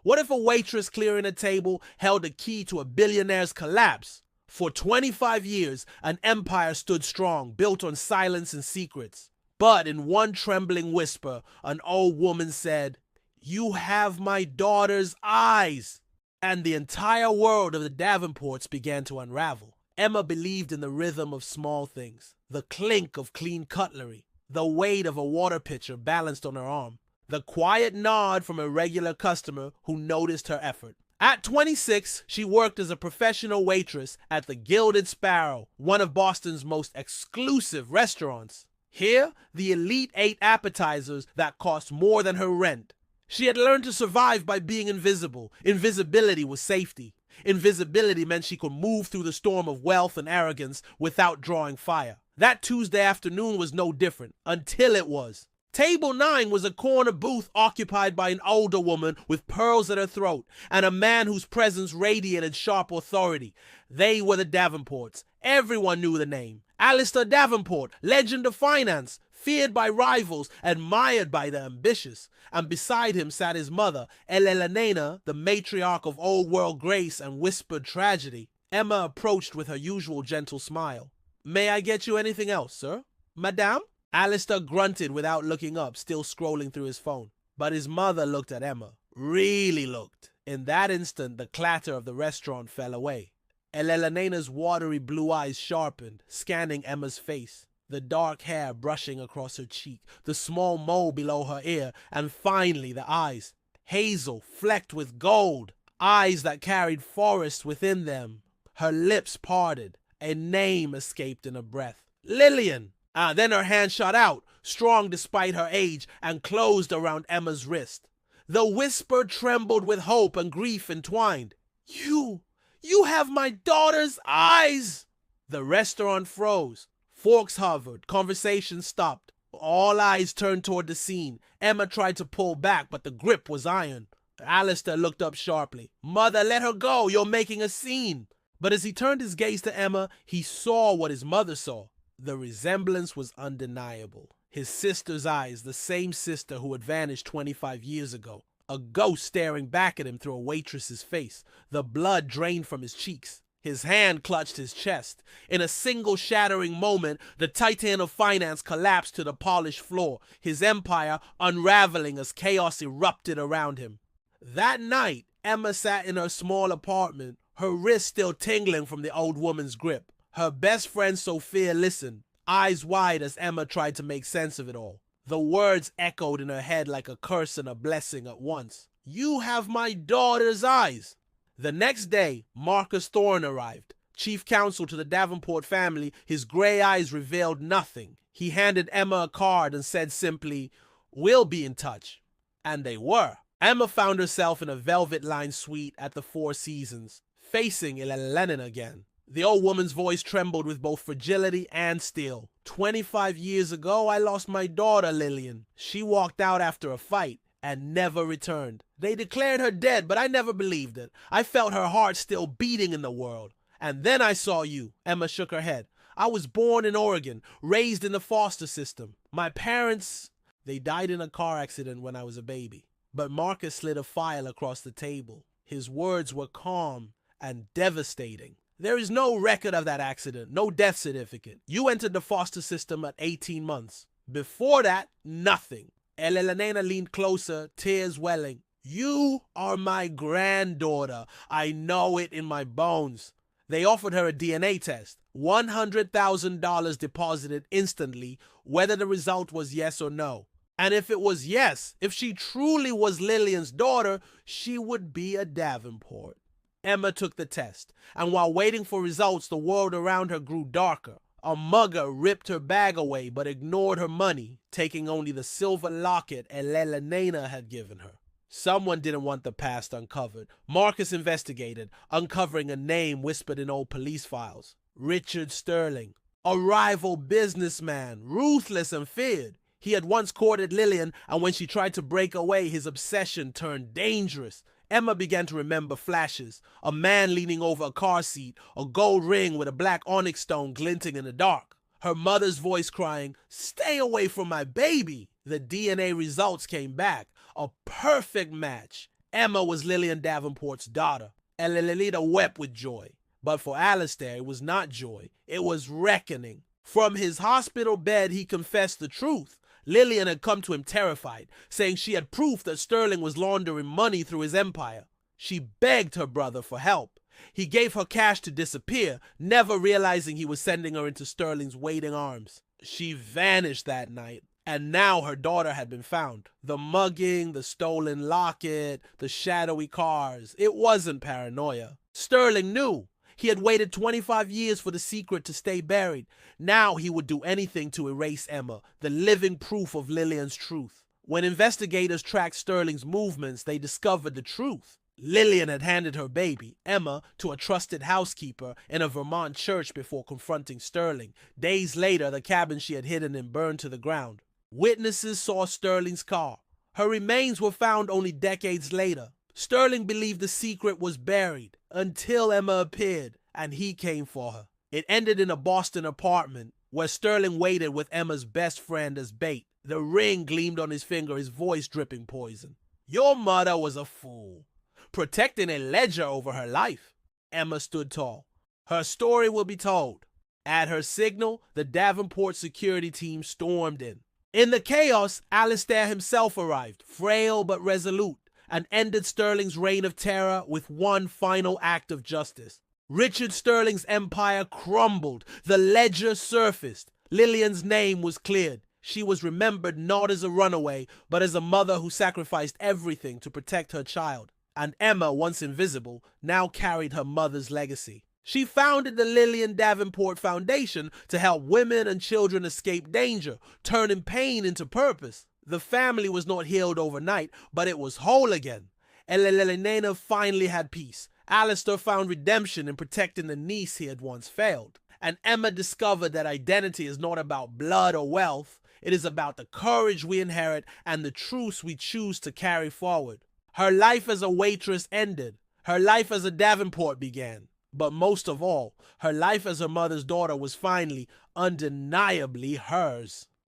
What if a waitress clearing a table held the key to a billionaire's collapse? For 25 years, an empire stood strong, built on silence and secrets. But in one trembling whisper, an old woman said, "You have my daughter's eyes." And the entire world of the Davenports began to unravel. Emma believed in the rhythm of small things, the clink of clean cutlery, the weight of a water pitcher balanced on her arm, the quiet nod from a regular customer who noticed her effort. At 26, she worked as a professional waitress at the Gilded Sparrow, one of Boston's most exclusive restaurants. Here, the elite ate appetizers that cost more than her rent. She had learned to survive by being invisible. Invisibility was safety. Invisibility meant she could move through the storm of wealth and arrogance without drawing fire. That Tuesday afternoon was no different, until it was. Table 9 was a corner booth occupied by an older woman with pearls at her throat and a man whose presence radiated sharp authority. They were the Davenports. Everyone knew the name. Alistair Davenport, legend of finance, feared by rivals, admired by the ambitious. And beside him sat his mother, Elellanena, the matriarch of old-world grace and whispered tragedy. Emma approached with her usual gentle smile. "May I get you anything else, sir? Madame?" Alistair grunted without looking up, still scrolling through his phone. But his mother looked at Emma. Really looked. In that instant, the clatter of the restaurant fell away. Elellena's watery blue eyes sharpened, scanning Emma's face. The dark hair brushing across her cheek, the small mole below her ear, and finally the eyes. Hazel, flecked with gold. Eyes that carried forests within them. Her lips parted. A name escaped in a breath. "Lillian!" Then her hand shot out, strong despite her age, and closed around Emma's wrist. The whisper trembled with hope and grief entwined. You have my daughter's eyes!" The restaurant froze. Forks hovered. Conversation stopped. All eyes turned toward the scene. Emma tried to pull back, but the grip was iron. Alistair looked up sharply. "Mother, let her go. You're making a scene." But as he turned his gaze to Emma, he saw what his mother saw. The resemblance was undeniable. His sister's eyes, the same sister who had vanished 25 years ago. A ghost staring back at him through a waitress's face. The blood drained from his cheeks. His hand clutched his chest. In a single shattering moment, the titan of finance collapsed to the polished floor, his empire unraveling as chaos erupted around him. That night, Emma sat in her small apartment, her wrist still tingling from the old woman's grip. Her best friend Sophia listened, eyes wide as Emma tried to make sense of it all. The words echoed in her head like a curse and a blessing at once. "You have my daughter's eyes." The next day, Marcus Thorne arrived. Chief counsel to the Davenport family, his gray eyes revealed nothing. He handed Emma a card and said simply, "We'll be in touch." And they were. Emma found herself in a velvet-lined suite at the Four Seasons, facing Elellanena again. The old woman's voice trembled with both fragility and steel. 25 years ago, I lost my daughter, Lillian. She walked out after a fight and never returned. They declared her dead, but I never believed it. I felt her heart still beating in the world. And then I saw you." Emma shook her head. "I was born in Oregon, raised in the foster system. My parents, they died in a car accident when I was a baby." But Marcus slid a file across the table. His words were calm and devastating. "There is no record of that accident, no death certificate. You entered the foster system at 18 months. Before that, nothing." Elellanena leaned closer, tears welling. "You are my granddaughter. I know it in my bones." They offered her a DNA test. $100,000 deposited instantly, whether the result was yes or no. And if it was yes, if she truly was Lillian's daughter, she would be a Davenport. Emma took the test, and while waiting for results, the world around her grew darker. A mugger ripped her bag away but ignored her money, taking only the silver locket Elellanena had given her. Someone didn't want the past uncovered. Marcus investigated, uncovering a name whispered in old police files. Richard Sterling, a rival businessman, ruthless and feared. He had once courted Lillian, and when she tried to break away, his obsession turned dangerous. Emma began to remember flashes. A man leaning over a car seat, a gold ring with a black onyx stone glinting in the dark. Her mother's voice crying, "Stay away from my baby!" The DNA results came back. A perfect match. Emma was Lillian Davenport's daughter. Elellanena wept with joy. But for Alistair, it was not joy. It was reckoning. From his hospital bed, he confessed the truth. Lillian had come to him terrified, saying she had proof that Sterling was laundering money through his empire. She begged her brother for help. He gave her cash to disappear, never realizing he was sending her into Sterling's waiting arms. She vanished that night, and now her daughter had been found. The mugging, the stolen locket, the shadowy cars. It wasn't paranoia. Sterling knew. He had waited 25 years for the secret to stay buried. Now he would do anything to erase Emma, the living proof of Lillian's truth. When investigators tracked Sterling's movements, they discovered the truth. Lillian had handed her baby, Emma, to a trusted housekeeper in a Vermont church before confronting Sterling. Days later, the cabin she had hidden in burned to the ground. Witnesses saw Sterling's car. Her remains were found only decades later. Sterling believed the secret was buried until Emma appeared, and he came for her. It ended in a Boston apartment where Sterling waited with Emma's best friend as bait. The ring gleamed on his finger, his voice dripping poison. "Your mother was a fool, protecting a ledger over her life." Emma stood tall. Her story will be told. At her signal, the Davenport security team stormed in. In the chaos, Alistair himself arrived, frail but resolute, and ended Sterling's reign of terror with one final act of justice. Richard Sterling's empire crumbled. The ledger surfaced. Lillian's name was cleared. She was remembered not as a runaway, but as a mother who sacrificed everything to protect her child. And Emma, once invisible, now carried her mother's legacy. She founded the Lillian Davenport Foundation to help women and children escape danger, turning pain into purpose. The family was not healed overnight, but it was whole again. Elellanena finally had peace. Alistair found redemption in protecting the niece he had once failed. And Emma discovered that identity is not about blood or wealth. It is about the courage we inherit and the truths we choose to carry forward. Her life as a waitress ended. Her life as a Davenport began. But most of all, her life as her mother's daughter was finally, undeniably hers.